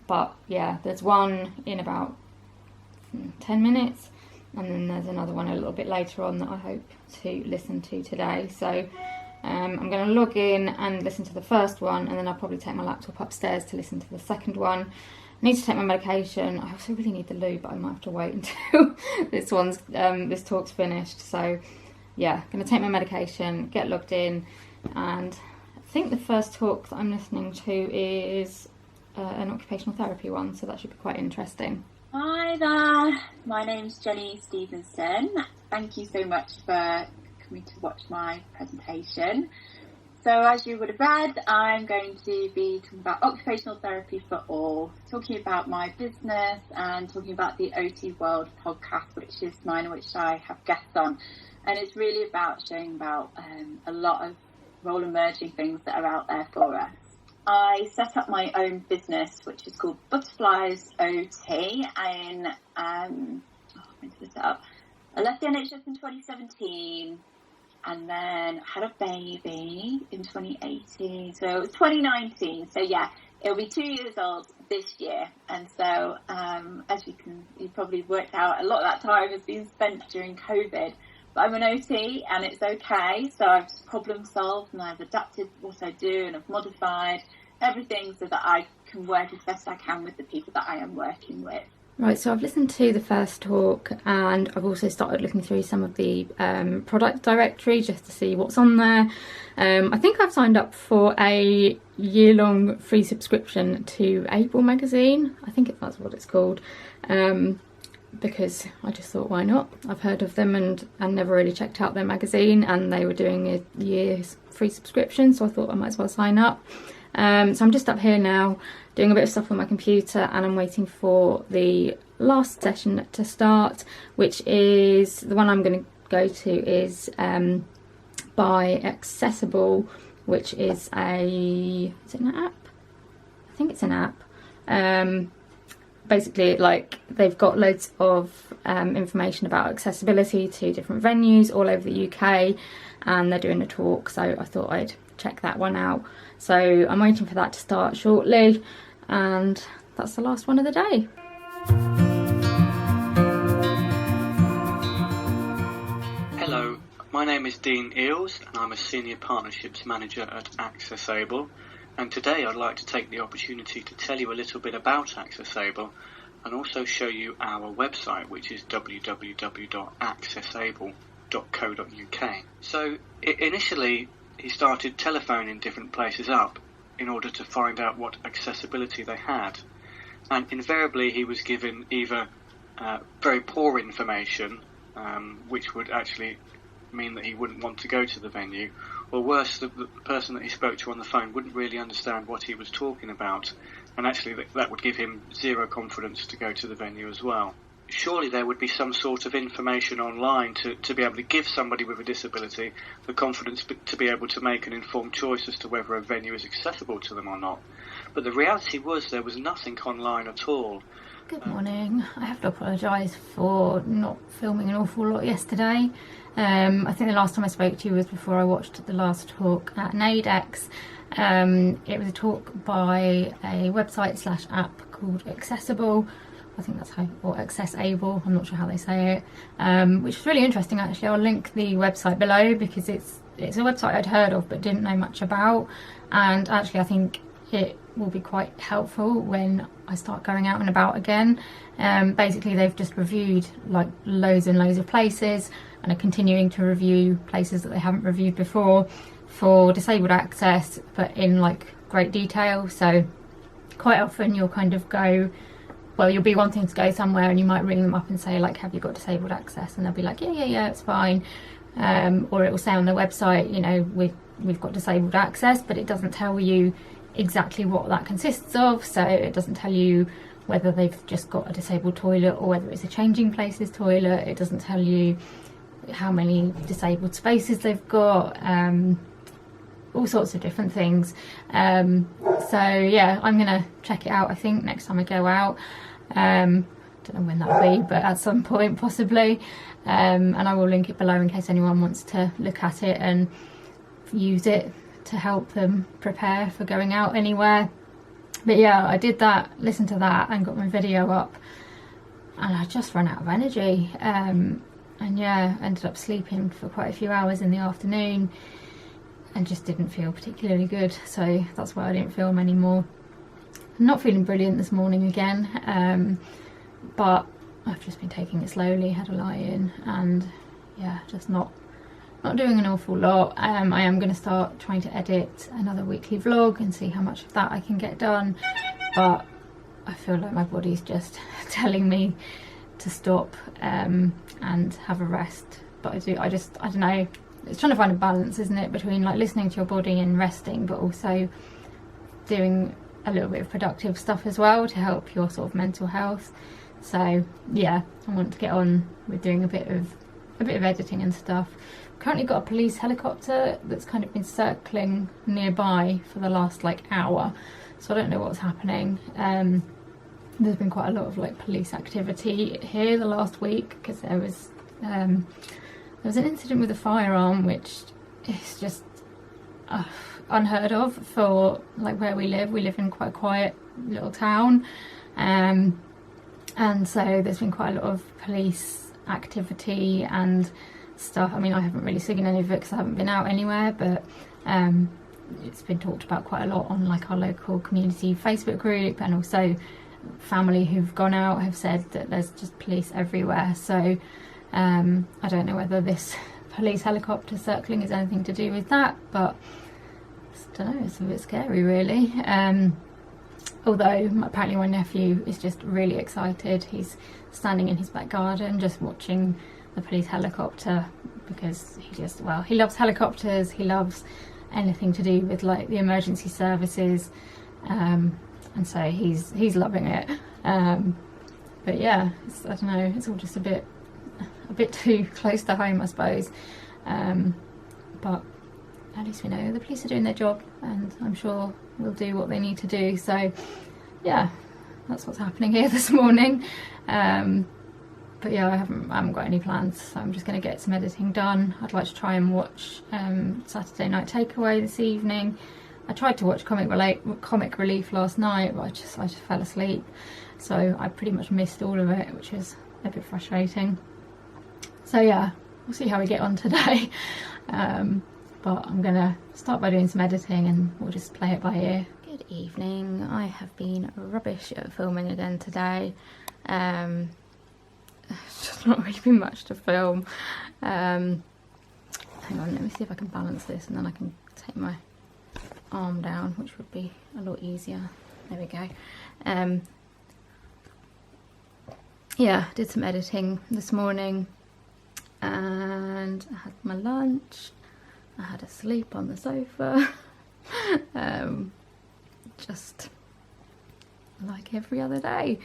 But yeah, there's one in about 10 minutes and then there's another one a little bit later on that I hope to listen to today. So I'm going to log in and listen to the first one, and then I'll probably take my laptop upstairs to listen to the second one. I need to take my medication. I also really need the loo, but I might have to wait until this talk's finished. So yeah, going to take my medication, get logged in, and I think the first talk that I'm listening to is an occupational therapy one, so that should be quite interesting. Hi there, my name's Jenny Stevenson. Thank you so much for coming to watch my presentation. So as you would have read, I'm going to be talking about occupational therapy for all, talking about my business and talking about the OT World podcast, which is mine, which I have guests on. And it's really about showing about a lot of role emerging things that are out there for us. I set up my own business, which is called Butterflies OT, and when did I set up? I left the NHS in 2017, and then had a baby in 2018, so it was 2019. So yeah, It'll be 2 years old this year, and so as you probably worked out, a lot of that time has been spent during COVID. But I'm an OT, and it's okay. So I've just problem solved, and I've adapted what I do, and I've modified everything so that I can work as best I can with the people that I am working with. Right, so I've listened to the first talk, and I've also started looking through some of the product directory just to see what's on there. I think I've signed up for a year-long free subscription to Able magazine. I think that's what it's called, because I just thought, why not? I've heard of them and never really checked out their magazine, and they were doing a year's free subscription, so I thought I might as well sign up. So I'm just up here now doing a bit of stuff on my computer, and I'm waiting for the last session to start, which is the one I'm going to go to is by Accessible, which is is it an app? I think it's an app. Basically, like, they've got loads of information about accessibility to different venues all over the UK, and they're doing a talk, so I thought I'd check that one out. So I'm waiting for that to start shortly, and that's the last one of the day. Hello, my name is Dean Eels, and I'm a Senior Partnerships Manager at Accessible, and today I'd like to take the opportunity to tell you a little bit about Accessible and also show you our website, which is www.accessable.co.uk. So initially he started telephoning different places up in order to find out what accessibility they had, and invariably he was given either very poor information, which would actually mean that he wouldn't want to go to the venue, or worse, the person that he spoke to on the phone wouldn't really understand what he was talking about, and actually that would give him zero confidence to go to the venue as well. Surely there would be some sort of information online to be able to give somebody with a disability the confidence to be able to make an informed choice as to whether a venue is accessible to them or not. But the reality was there was nothing online at all. Good morning. I have to apologise for not filming an awful lot yesterday. I think the last time I spoke to you was before I watched the last talk at Naidex. It was a talk by a website / app called Accessible. I think that's how, or Accessible, I'm not sure how they say it, which is really interesting actually. I'll link the website below because it's a website I'd heard of but didn't know much about, and actually I think it will be quite helpful when I start going out and about again. Basically they've just reviewed like loads and loads of places and are continuing to review places that they haven't reviewed before for disabled access, but in like great detail. So quite often you'll kind of go, well, you'll be wanting to go somewhere and you might ring them up and say like, have you got disabled access? And they'll be like, yeah, it's fine. Or it will say on their website, you know, we've got disabled access, but it doesn't tell you exactly what that consists of. So it doesn't tell you whether they've just got a disabled toilet or whether it's a changing places toilet. It doesn't tell you how many disabled spaces they've got, all sorts of different things. So yeah, I'm gonna check it out, I think, next time I go out. Don't know when that'll be, but at some point possibly. And I will link it below in case anyone wants to look at it and use it to help them prepare for going out anywhere. But yeah, I did that, listened to that and got my video up, and I just ran out of energy. And yeah, ended up sleeping for quite a few hours in the afternoon and just didn't feel particularly good, so that's why I didn't film anymore. I'm not feeling brilliant this morning again, but I've just been taking it slowly, had a lie in, and yeah, just not doing an awful lot. I am going to start trying to edit another weekly vlog and see how much of that I can get done, but I feel like my body's just telling me to stop and have a rest. But I don't know, it's trying to find a balance, isn't it, between like listening to your body and resting, but also doing a little bit of productive stuff as well to help your sort of mental health. So yeah, I want to get on with doing a bit of editing and stuff. Currently got a police helicopter that's kind of been circling nearby for the last like hour, so I don't know what's happening. There's been quite a lot of like police activity here the last week because there was an incident with a firearm, which is just unheard of for like where we live. We live in quite a quiet little town, and so there's been quite a lot of police activity and stuff. I mean, I haven't really seen any of it because I haven't been out anywhere, but it's been talked about quite a lot on like our local community Facebook group, and also family who've gone out have said that there's just police everywhere. So I don't know whether this police helicopter circling is anything to do with that, but I don't know, it's a bit scary really. Although apparently my nephew is just really excited. He's standing in his back garden just watching the police helicopter, because he loves helicopters, he loves anything to do with like the emergency services, and so he's loving it. But yeah, I don't know, it's all just a bit too close to home, I suppose. But at least we know the police are doing their job, and I'm sure will do what they need to do. So yeah, that's what's happening here this morning. But yeah, I haven't got any plans, so I'm just going to get some editing done. I'd like to try and watch Saturday Night Takeaway this evening. I tried to watch Comic Relief last night, but I just fell asleep, so I pretty much missed all of it, which is a bit frustrating. So yeah, we'll see how we get on today. But I'm gonna start by doing some editing and we'll just play it by ear. Good evening. I have been rubbish at filming again today. Just not really been much to film. Hang on, let me see if I can balance this and then I can take my arm down, which would be a lot easier. There we go. Yeah, did some editing this morning and I had my lunch. I had a sleep on the sofa. Just like every other day.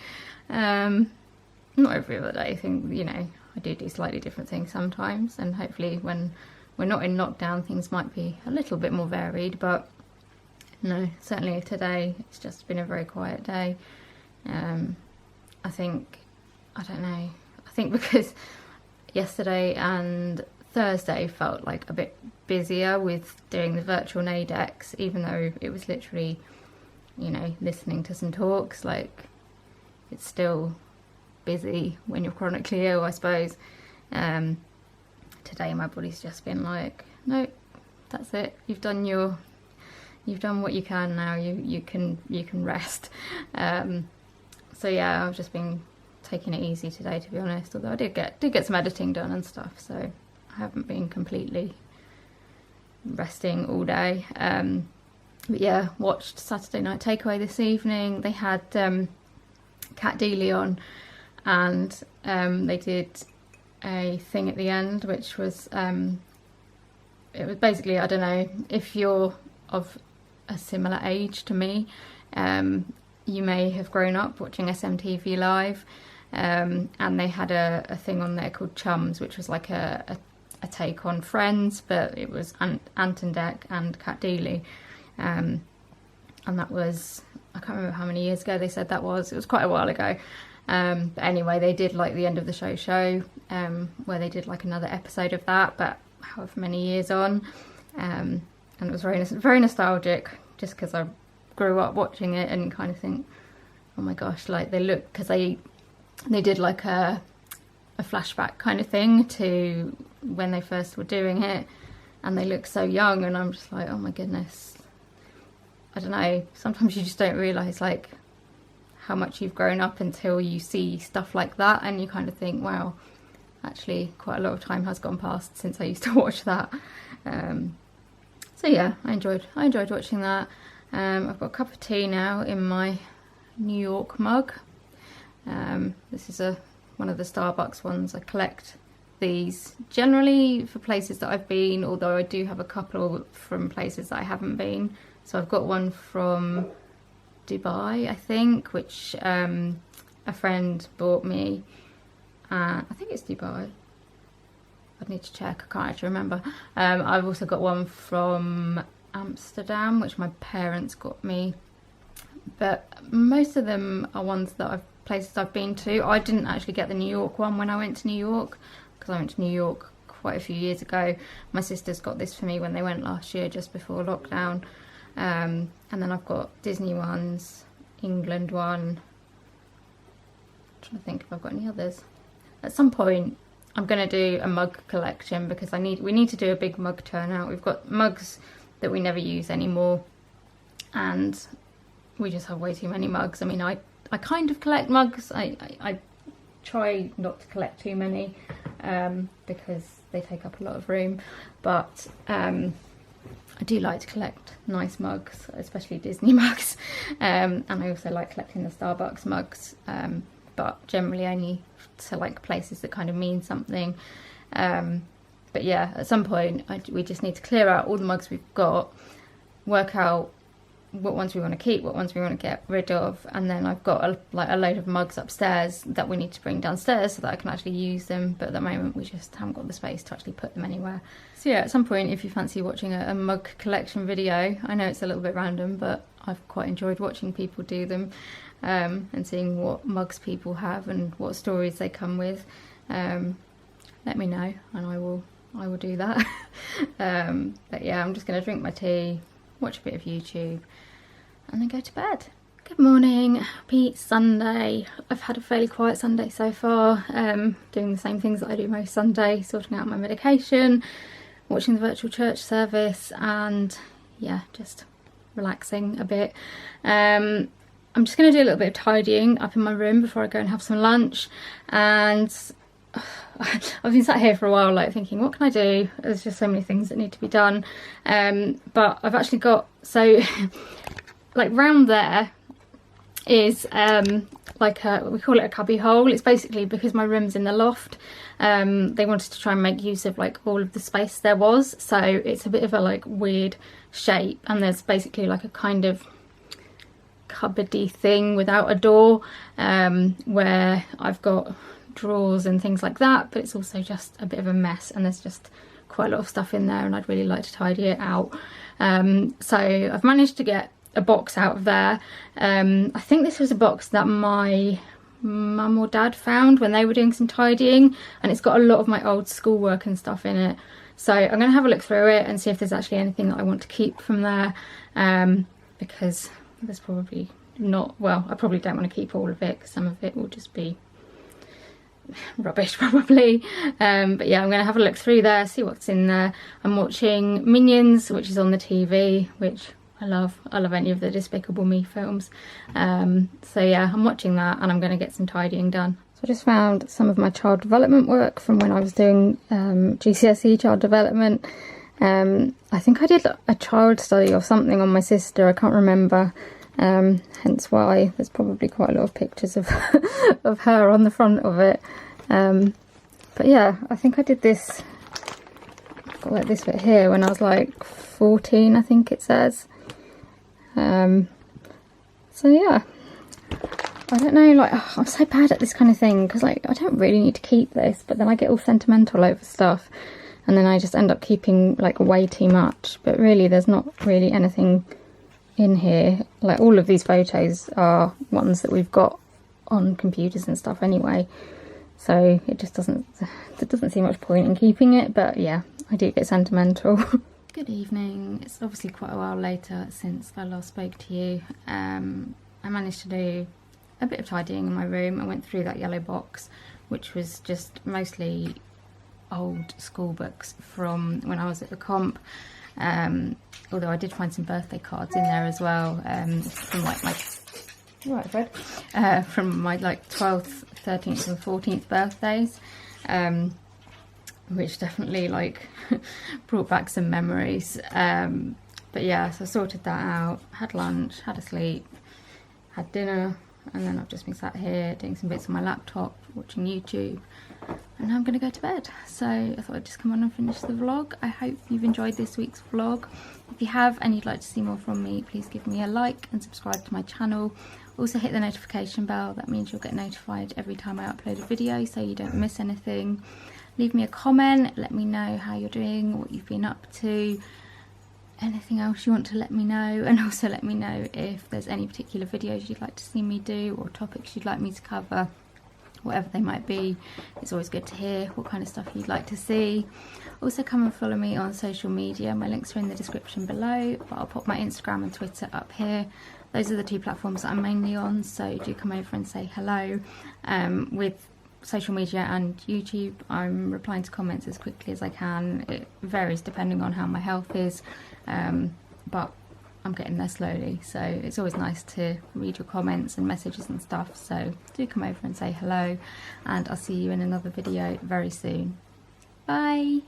Not every other day, I think, you know, I do slightly different things sometimes, and hopefully when we're not in lockdown things might be a little bit more varied, but no, certainly today it's just been a very quiet day. I think because yesterday and Thursday felt like a bit busier with doing the virtual Naidex, even though it was literally, you know, listening to some talks. Like, it's still busy when you're chronically ill, I suppose. Today my body's just been like, nope, that's it, you've done what you can now, you can rest. So yeah, I've just been taking it easy today, to be honest, although I did get some editing done and stuff, so I haven't been completely resting all day. But yeah, watched Saturday Night Takeaway this evening. They had Cat Deeley on, and they did a thing at the end, which was it was basically, I don't know if you're of a similar age to me, you may have grown up watching SMTV Live, and they had a thing on there called Chums, which was like a take on Friends, but it was Anton Deck and Cat Deeley, and that was, I can't remember how many years ago they said that was. It was quite a while ago. But anyway, they did like the end of the show, where they did like another episode of that, but however many years on, and it was very nostalgic, just because I grew up watching it and kind of think, oh my gosh, like they look, because they did like a flashback kind of thing to when they first were doing it, and they look so young, and I'm just like, oh my goodness, I don't know, sometimes you just don't realise like how much you've grown up until you see stuff like that, and you kind of think, wow, actually quite a lot of time has gone past since I used to watch that. So yeah, I enjoyed watching that. I've got a cup of tea now in my New York mug. This is one of the Starbucks ones. I collect these generally for places that I've been, although I do have a couple from places that I haven't been. So I've got one from Dubai, I think, which a friend bought me. I think it's Dubai. I'd need to check, I can't actually remember. I've also got one from Amsterdam, which my parents got me. But most of them are ones that places I've been to. I didn't actually get the New York one when I went to New York, because I went to New York quite a few years ago. My sisters got this for me when they went last year, just before lockdown. And then I've got Disney ones, England one. I'm trying to think if I've got any others. At some point I'm going to do a mug collection, because we need to do a big mug turnout. We've got mugs that we never use anymore, and we just have way too many mugs. I mean, I kind of collect mugs. I try not to collect too many because they take up a lot of room, but I do like to collect nice mugs, especially Disney mugs, and I also like collecting the Starbucks mugs, but generally only to like places that kind of mean something. But yeah, at some point we just need to clear out all the mugs we've got, work out what ones we want to keep, what ones we want to get rid of, and then I've got a load of mugs upstairs that we need to bring downstairs so that I can actually use them, but at the moment we just haven't got the space to actually put them anywhere. So yeah, at some point, if you fancy watching a mug collection video, I know it's a little bit random, but I've quite enjoyed watching people do them, and seeing what mugs people have and what stories they come with. Let me know and I will do that. But yeah, I'm just going to drink my tea, watch a bit of YouTube, and then go to bed. Good morning, happy Sunday. I've had a fairly quiet Sunday so far, doing the same things that I do most Sunday, sorting out my medication, watching the virtual church service, and yeah, just relaxing a bit. I'm just going to do a little bit of tidying up in my room before I go and have some lunch, and I've been sat here for a while like thinking, what can I do? There's just so many things that need to be done, but I've actually got, so like round there is like we call it a cubby hole. It's basically because my room's in the loft, they wanted to try and make use of like all of the space there was, so it's a bit of a like weird shape, and there's basically like a kind of cupboardy thing without a door, where I've got drawers and things like that, but it's also just a bit of a mess, and there's just quite a lot of stuff in there, and I'd really like to tidy it out. So I've managed to get a box out of there. I think this was a box that my mum or dad found when they were doing some tidying, and it's got a lot of my old schoolwork and stuff in it, so I'm going to have a look through it and see if there's actually anything that I want to keep from there, because there's probably not, well, I probably don't want to keep all of it, because some of it will just be rubbish probably, but yeah, I'm going to have a look through there, see what's in there. I'm watching Minions, which is on the TV, which I love any of the Despicable Me films, so yeah, I'm watching that, and I'm going to get some tidying done. So I just found some of my child development work from when I was doing GCSE child development. I think I did a child study or something on my sister, I can't remember, hence why there's probably quite a lot of pictures of of her on the front of it. But yeah, I think I did this, got like this bit here when I was like 14, I think it says. So yeah, I don't know, like, I'm so bad at this kind of thing, because like I don't really need to keep this, but then I get all sentimental over stuff, and then I just end up keeping like way too much. But really there's not really anything in here. Like all of these photos are ones that we've got on computers and stuff anyway, so it just doesn't seem much point in keeping it. But yeah, I do get sentimental. Good evening. It's obviously quite a while later since I last spoke to you. I managed to do a bit of tidying in my room. I went through that yellow box, which was just mostly old school books from when I was at the comp, although I did find some birthday cards in there as well, from like my from my like 12th, 13th and 14th birthdays, which definitely like brought back some memories. But yeah, so I sorted that out, had lunch, had a sleep, had dinner, and then I've just been sat here doing some bits on my laptop, watching YouTube, and now I'm going to go to bed. So I thought I'd just come on and finish the vlog. I hope you've enjoyed this week's vlog. If you have and you'd like to see more from me, please give me a like and subscribe to my channel. Also hit the notification bell, that means you'll get notified every time I upload a video, so you don't miss anything. Leave me a comment, let me know how you're doing, what you've been up to, anything else you want to let me know, and also let me know if there's any particular videos you'd like to see me do or topics you'd like me to cover. whatever they might be. It's always good to hear what kind of stuff you'd like to see. Also, come and follow me on social media. My links are in the description below, but I'll pop my Instagram and Twitter up here. Those are the 2 platforms that I'm mainly on, so do come over and say hello. With social media and YouTube, I'm replying to comments as quickly as I can. It varies depending on how my health is, but I'm getting there slowly, so it's always nice to read your comments and messages and stuff. So do come over and say hello, and I'll see you in another video very soon. Bye.